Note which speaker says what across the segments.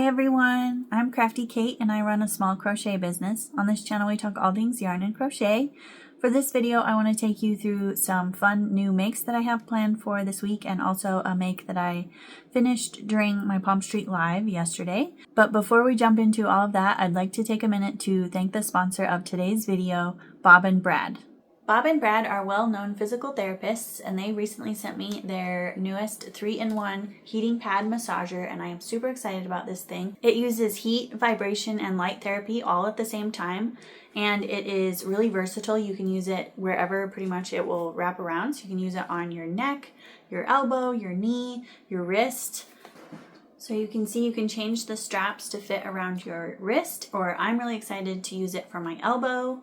Speaker 1: everyone, I'm Crafty Kate and I run a small crochet business. On this channel we talk all things yarn and crochet. For this video I want to take you through some fun new makes that I have planned for this week and also a make that I finished during my Palm Street Live yesterday. But before we jump into all of that, I'd like to take a minute to thank the sponsor of today's video, Bob and Brad. Bob and Brad are well-known physical therapists and they recently sent me their newest 3-in-1 heating pad massager and I am super excited about this thing. It uses heat, vibration, and light therapy all at the same time and it is really versatile. You can use it wherever pretty much it will wrap around. So you can use it on your neck, your elbow, your knee, your wrist. So you can see you can change the straps to fit around your wrist, or I'm really excited to use it for my elbow.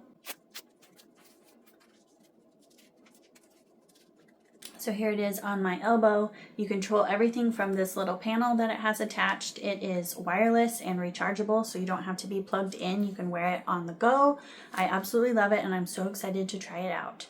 Speaker 1: So here it is on my elbow. You control everything from this little panel that it has attached. It is wireless and rechargeable, so you don't have to be plugged in. You can wear it on the go. I absolutely love it and I'm so excited to try it out.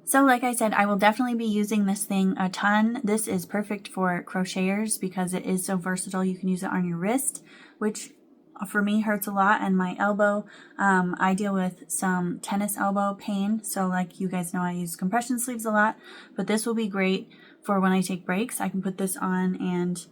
Speaker 1: So like I said, I will definitely be using this thing a ton. This is perfect for crocheters because it is so versatile. You can use it on your wrist, which for me hurts a lot, and my elbow. I deal with some tennis elbow pain. So like you guys know, I use compression sleeves a lot, but this will be great for when I take breaks. I can put this on and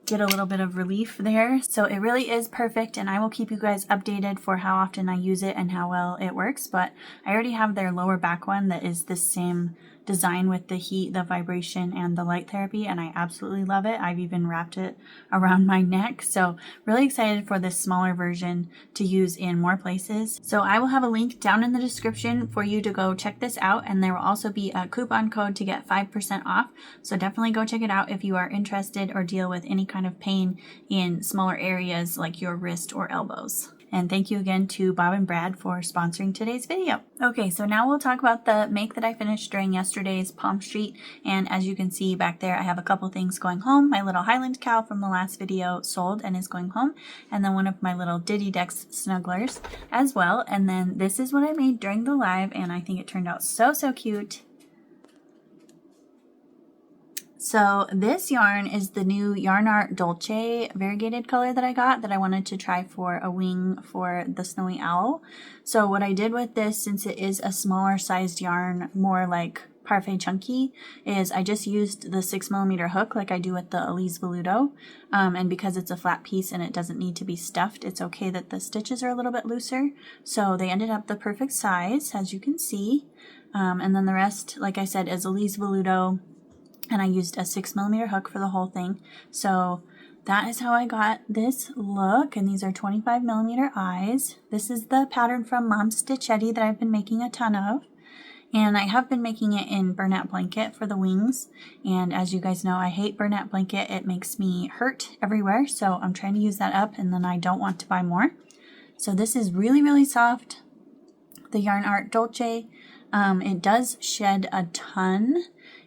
Speaker 1: get a little bit of relief there. So it really is perfect and I will keep you guys updated for how often I use it and how well it works. But I already have their lower back one that is the same design with the heat, the vibration, and the light therapy, and I absolutely love it. I've even wrapped it around my neck. So really excited for this smaller version to use in more places. So I will have a link down in the description for you to go check this out, and there will also be a coupon code to get 5% off. So definitely go check it out if you are interested or deal with any kind of pain in smaller areas like your wrist or elbows. And thank you again to Bob and Brad for sponsoring today's video. Okay, so now we'll talk about the make that I finished during yesterday's Palm Street. And as you can see back there, I have a couple things going home. My little Highland cow from the last video sold and is going home. And then one of my little Diddy Dex snugglers as well. And then this is what I made during the live and I think it turned out so cute. So this yarn is the new Yarn Art Dolce variegated color that I got that I wanted to try for a wing for the snowy owl. So what I did with this, since it is a smaller sized yarn, more like Parfait chunky, is I just used the 6mm hook like I do with the Elise Veludo. And because it's a flat piece and it doesn't need to be stuffed, it's okay that the stitches are a little bit looser. So they ended up the perfect size, as you can see. And then the rest, like I said, is Elise Veludo. And I used a 6mm hook for the whole thing. So that is how I got this look. And these are 25mm eyes. This is the pattern from Mom Stitchetti that I've been making a ton of. And I have been making it in Bernat Blanket for the wings. And as you guys know, I hate Bernat Blanket. It makes me hurt everywhere. So I'm trying to use that up and then I don't want to buy more. So this is really soft. The Yarn Art Dolce. It does shed a ton.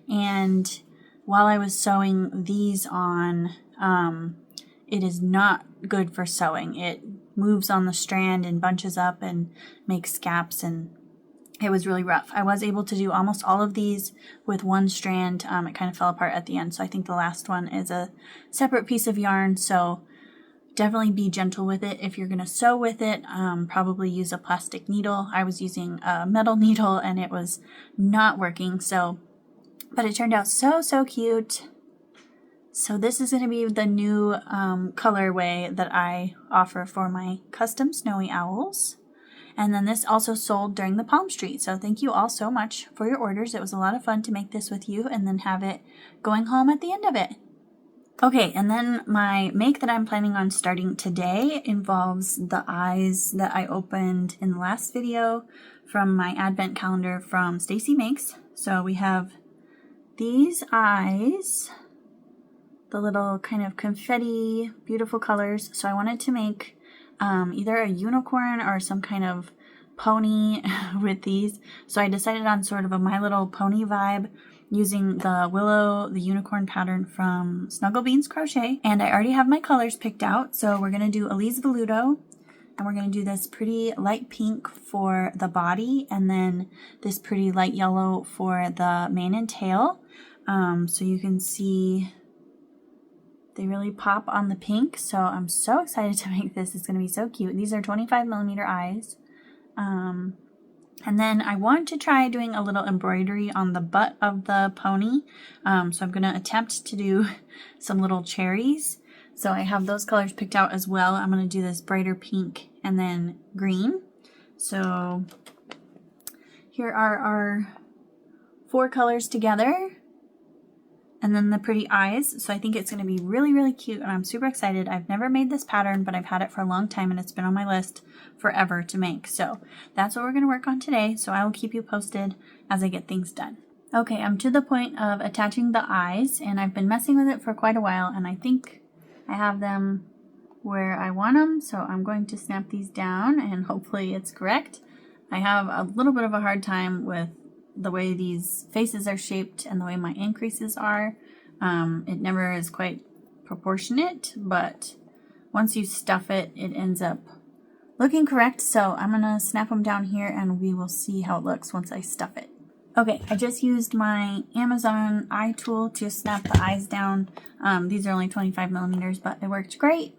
Speaker 1: And while I was sewing these on, it is not good for sewing. It moves on the strand and bunches up and makes gaps, and it was really rough. I was able to do almost all of these with one strand. It kind of fell apart at the end, so I think the last one is a separate piece of yarn, so definitely be gentle with it. If you're going to sew with it, probably use a plastic needle. I was using a metal needle and it was not working, but it turned out so cute. So this is going to be the new colorway that I offer for my custom snowy owls. And then this also sold during the Palm Street. So thank you all so much for your orders. It was a lot of fun to make this with you and then have it going home at the end of it. Okay, and then my make that I'm planning on starting today involves the eyes that I opened in the last video from my advent calendar from Stacy Makes. So we have these eyes, the little kind of confetti, beautiful colors. So I wanted to make either a unicorn or some kind of pony with these. So I decided on sort of a My Little Pony vibe using the Willow the Unicorn pattern from Snuggle Beans Crochet. And I already have my colors picked out. So we're going to do Elise Veludo. And we're going to do this pretty light pink for the body. And then this pretty light yellow for the mane and tail. So you can see they really pop on the pink. So I'm so excited to make this. It's going to be so cute. These are 25mm eyes. And then I want to try doing a little embroidery on the butt of the pony. So I'm going to attempt to do some little cherries. So I have those colors picked out as well. I'm going to do this brighter pink and then green. So here are our 4 colors together. And then the pretty eyes. So I think it's going to be really, really cute. And I'm super excited. I've never made this pattern, but I've had it for a long time and it's been on my list forever to make. So that's what we're going to work on today. So I will keep you posted as I get things done. Okay, I'm to the point of attaching the eyes and I've been messing with it for quite a while. And I think I have them where I want them. So I'm going to snap these down and hopefully it's correct. I have a little bit of a hard time with the way these faces are shaped and the way my increases are. It never is quite proportionate, but once you stuff it, it ends up looking correct. So I'm gonna snap them down here and we will see how it looks once I stuff it. Okay, I just used my Amazon eye tool to snap the eyes down. These are only 25mm, but it worked great.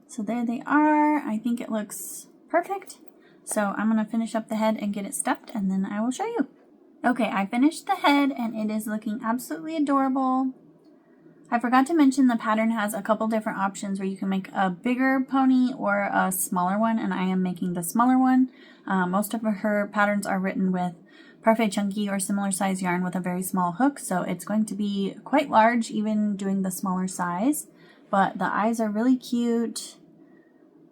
Speaker 1: So there they are. I think it looks perfect. So I'm gonna finish up the head and get it stuffed and then I will show you. Okay, I finished the head and it is looking absolutely adorable. I forgot to mention the pattern has a couple different options where you can make a bigger pony or a smaller one, and I am making the smaller one. Most of her patterns are written with Parfait chunky or similar size yarn with a very small hook, so it's going to be quite large even doing the smaller size. But the eyes are really cute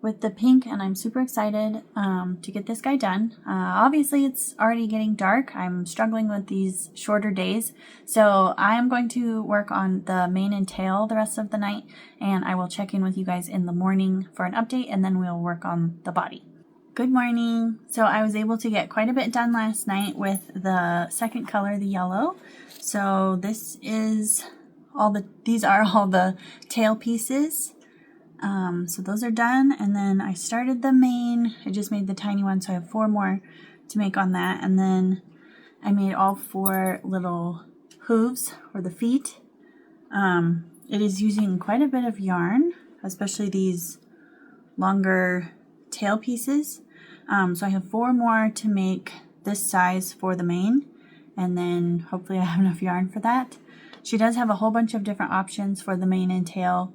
Speaker 1: with the pink, and I'm super excited to get this guy done. Obviously, it's already getting dark. I'm struggling with these shorter days, so I am going to work on the mane and tail the rest of the night, and I will check in with you guys in the morning for an update, and then we'll work on the body. Good morning. So I was able to get quite a bit done last night with the second color, the yellow. So this is these are all the tail pieces. So those are done, and then I started the mane. I just made the tiny one, so I have 4 more to make on that, and then I made all 4 little hooves or the feet. It is using quite a bit of yarn, especially these longer tail pieces. So I have 4 more to make this size for the mane, and then hopefully I have enough yarn for that. She does have a whole bunch of different options for the mane and tail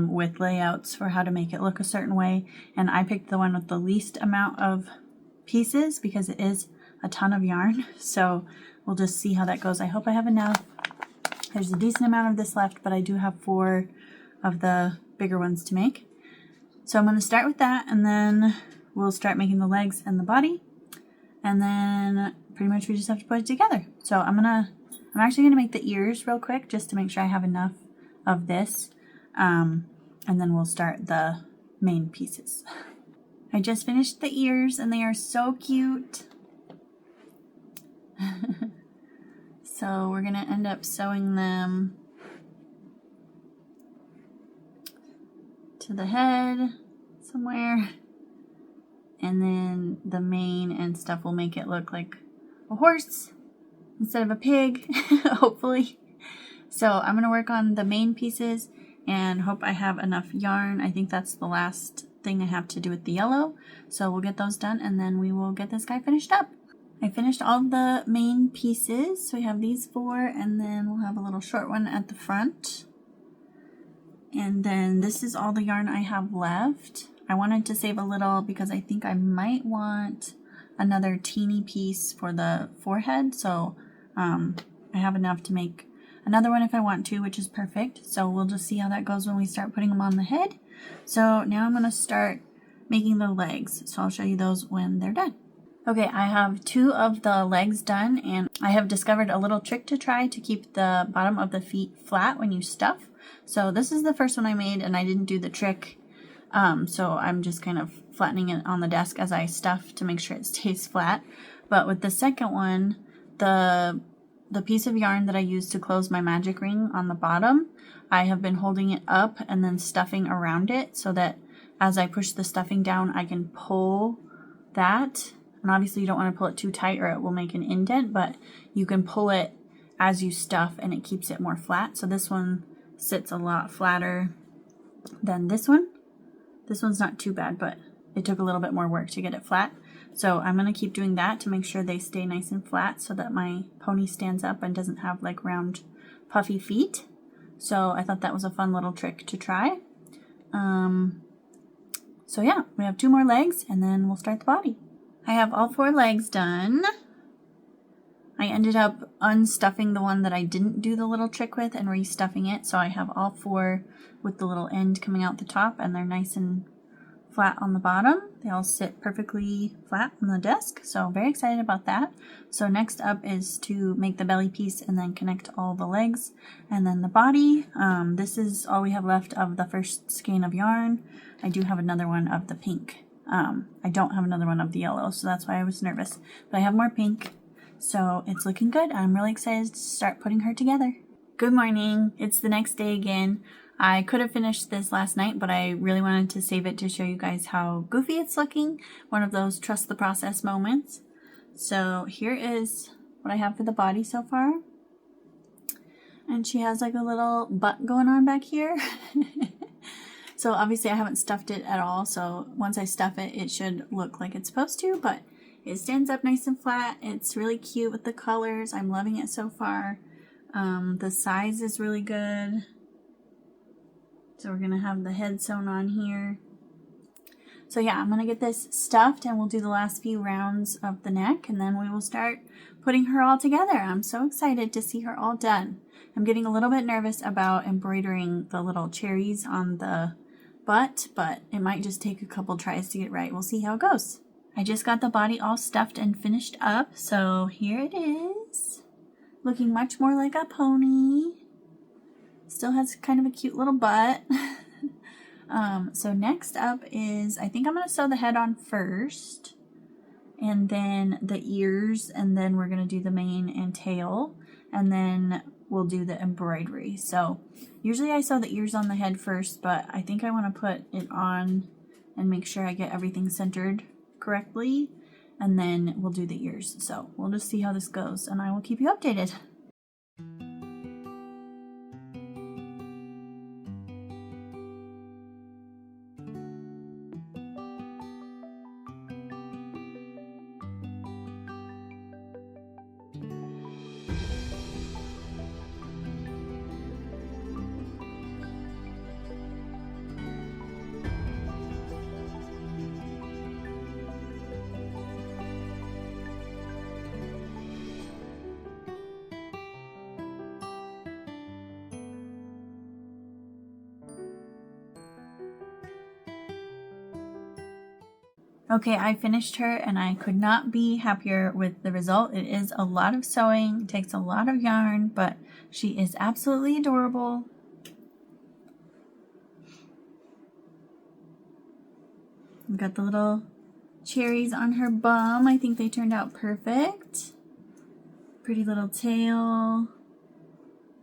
Speaker 1: with layouts for how to make it look a certain way. And I picked the one with the least amount of pieces because it is a ton of yarn. So we'll just see how that goes. I hope I have enough. There's a decent amount of this left, but I do have 4 of the bigger ones to make. So I'm going to start with that, and then we'll start making the legs and the body. And then pretty much we just have to put it together. So I'm actually going to make the ears real quick just to make sure I have enough of this. And then we'll start the main pieces. I just finished the ears and they are so cute. So we're going to end up sewing them to the head somewhere. And then the mane and stuff will make it look like a horse instead of a pig, hopefully. So I'm going to work on the main pieces and hope I have enough yarn. I think that's the last thing I have to do with the yellow. So we'll get those done and then we will get this guy finished up. I finished all the main pieces. So we have these 4 and then we'll have a little short one at the front. And then this is all the yarn I have left. I wanted to save a little because I think I might want another teeny piece for the forehead. So I have enough to make another one if I want to, which is perfect. So we'll just see how that goes when we start putting them on the head. So now I'm going to start making the legs. So I'll show you those when they're done. Okay, I have 2 of the legs done, and I have discovered a little trick to try to keep the bottom of the feet flat when you stuff. So this is the first one I made, and I didn't do the trick So I'm just kind of flattening it on the desk as I stuff to make sure it stays flat. But with the second one, the piece of yarn that I used to close my magic ring on the bottom, I have been holding it up and then stuffing around it so that as I push the stuffing down, I can pull that. And obviously you don't want to pull it too tight or it will make an indent, but you can pull it as you stuff and it keeps it more flat. So this one sits a lot flatter than this one. This one's not too bad, but it took a little bit more work to get it flat. So I'm going to keep doing that to make sure they stay nice and flat so that my pony stands up and doesn't have like round puffy feet. So I thought that was a fun little trick to try. So yeah, we have 2 more legs and then we'll start the body. I have all 4 legs done. I ended up unstuffing the one that I didn't do the little trick with and restuffing it. So I have all 4 with the little end coming out the top and they're nice and flat on the bottom. They all sit perfectly flat on the desk. So very excited about that. So next up is to make the belly piece and then connect all the legs and then the body. This is all we have left of the first skein of yarn. I do have another one of the pink. I don't have another one of the yellow, so that's why I was nervous. But I have more pink. So it's looking good. I'm really excited to start putting her together. Good morning. It's the next day again. I could have finished this last night, but I really wanted to save it to show you guys how goofy it's looking. One of those trust the process moments. So here is what I have for the body so far. And she has like a little butt going on back here. So obviously I haven't stuffed it at all. So once I stuff it, it should look like it's supposed to, but it stands up nice and flat. It's really cute with the colors. I'm loving it so far. The size is really good. So we're going to have the head sewn on here. So yeah, I'm going to get this stuffed and we'll do the last few rounds of the neck and then we will start putting her all together. I'm so excited to see her all done. I'm getting a little bit nervous about embroidering the little cherries on the butt, but it might just take a couple tries to get right. We'll see how it goes. I just got the body all stuffed and finished up, so here it is. Looking much more like a pony. Still has kind of a cute little butt. So next up is, I think I'm going to sew the head on first, and then the ears, and then we're going to do the mane and tail, and then we'll do the embroidery. So usually I sew the ears on the head first, but I think I want to put it on and make sure I get everything centered correctly, and then we'll do the ears. So we'll just see how this goes, and I will keep you updated. Okay, I finished her and I could not be happier with the result. It is a lot of sewing, it takes a lot of yarn, but she is absolutely adorable. We've got the little cherries on her bum. I think they turned out perfect. Pretty little tail.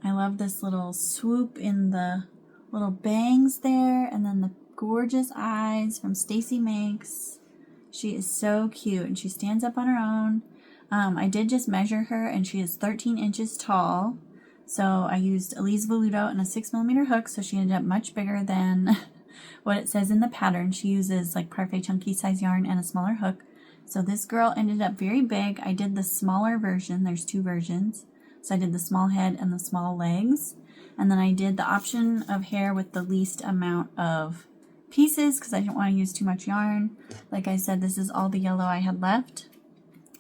Speaker 1: I love this little swoop in the little bangs there, and then the gorgeous eyes from Stacy Makes. She is so cute, and she stands up on her own. I did just measure her, and she is 13 inches tall. So I used Elise Voluto and a 6mm hook, so she ended up much bigger than what it says in the pattern. She uses like Parfait chunky size yarn and a smaller hook. So this girl ended up very big. I did the smaller version. There's 2 versions. So I did the small head and the small legs. And then I did the option of hair with the least amount of pieces because I didn't want to use too much yarn. Like I said, this is all the yellow I had left.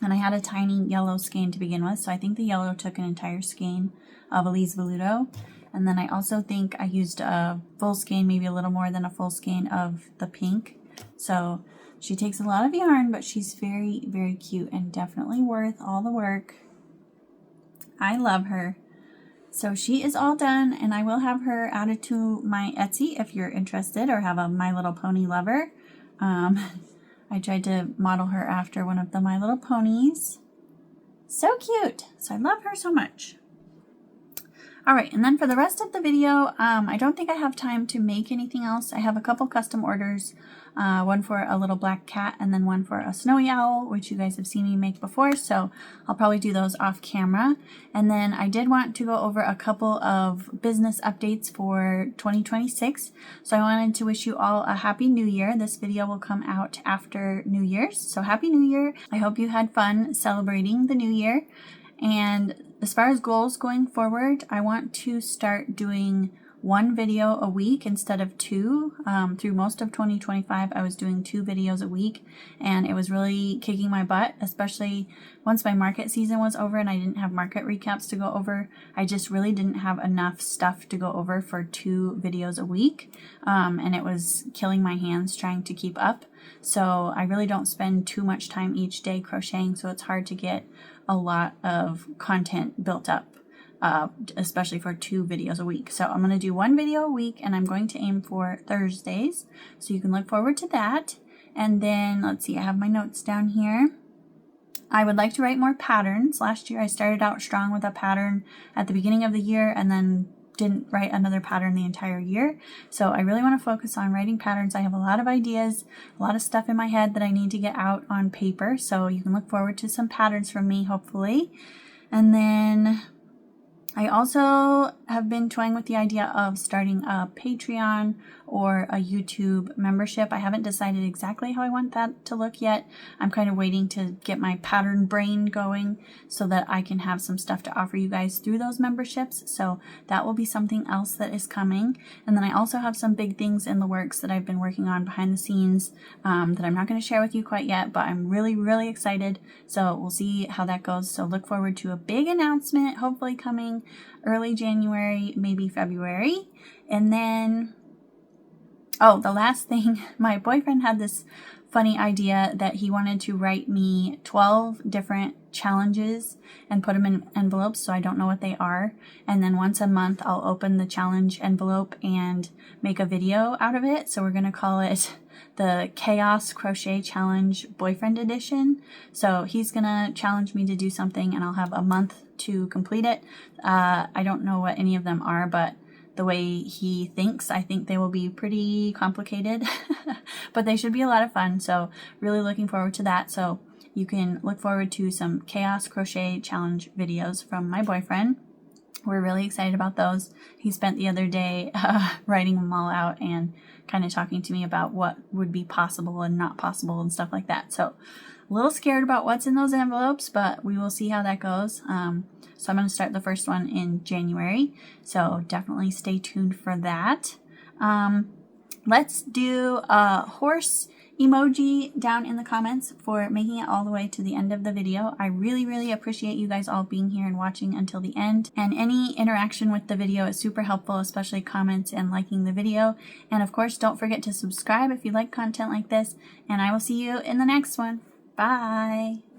Speaker 1: And I had a tiny yellow skein to begin with, so I think the yellow took an entire skein of Elise Voluto. And then I also think I used a full skein, maybe a little more than a full skein of the pink. So she takes a lot of yarn, but she's very, very cute and definitely worth all the work. I love her. So she is all done, and I will have her added to my Etsy if you're interested or have a My Little Pony lover. I tried to model her after one of the My Little Ponies. So cute. So I love her so much. All right, and then for the rest of the video, I don't think I have time to make anything else. I have a couple custom orders, one for a little black cat and then one for a snowy owl, which you guys have seen me make before, so I'll probably do those off camera. And then I did want to go over a couple of business updates for 2026. So I wanted to wish you all a Happy New Year. This video will come out after New Year's, so Happy New Year. I hope you had fun celebrating the New Year. And as far as goals going forward, I want to start doing one video a week instead of two. Through most of 2025, I was doing 2 videos a week, and it was really kicking my butt, especially once my market season was over and I didn't have market recaps to go over. I just really didn't have enough stuff to go over for 2 videos a week, and it was killing my hands trying to keep up. So I really don't spend too much time each day crocheting, so it's hard to get a lot of content built up, especially for 2 videos a week. So I'm going to do 1 video a week, and I'm going to aim for Thursdays, so you can look forward to that. And then let's see, I have my notes down here. I would like to write more patterns. Last year I started out strong with a pattern at the beginning of the year and then didn't write another pattern the entire year. So I really want to focus on writing patterns. I have a lot of ideas, a lot of stuff in my head that I need to get out on paper. So you can look forward to some patterns from me, hopefully. And then I also have been toying with the idea of starting a Patreon or a YouTube membership. I haven't decided exactly how I want that to look yet. I'm kind of waiting to get my pattern brain going so that I can have some stuff to offer you guys through those memberships. So that will be something else that is coming. And then I also have some big things in the works that I've been working on behind the scenes that I'm not going to share with you quite yet, but I'm really, really excited. So we'll see how that goes. So look forward to a big announcement, hopefully coming early January, maybe February. And then, oh, the last thing, my boyfriend had this funny idea that he wanted to write me 12 different challenges and put them in envelopes, so I don't know what they are. And then once a month, I'll open the challenge envelope and make a video out of it. So we're going to call it the Chaos Crochet Challenge Boyfriend Edition. So he's going to challenge me to do something, and I'll have a month to complete it. I don't know what any of them are, but the way he thinks, I think they will be pretty complicated, but they should be a lot of fun. So really looking forward to that. So you can look forward to some Chaos Crochet Challenge videos from my boyfriend. We're really excited about those. He spent the other day writing them all out and kind of talking to me about what would be possible and not possible and stuff like that. So a little scared about what's in those envelopes, but we will see how that goes. So I'm going to start the first one in January. So definitely stay tuned for that. Let's do a horse emoji down in the comments for making it all the way to the end of the video. I really, really appreciate you guys all being here and watching until the end. And any interaction with the video is super helpful, especially comments and liking the video. And of course, don't forget to subscribe if you like content like this. And I will see you in the next one. Bye.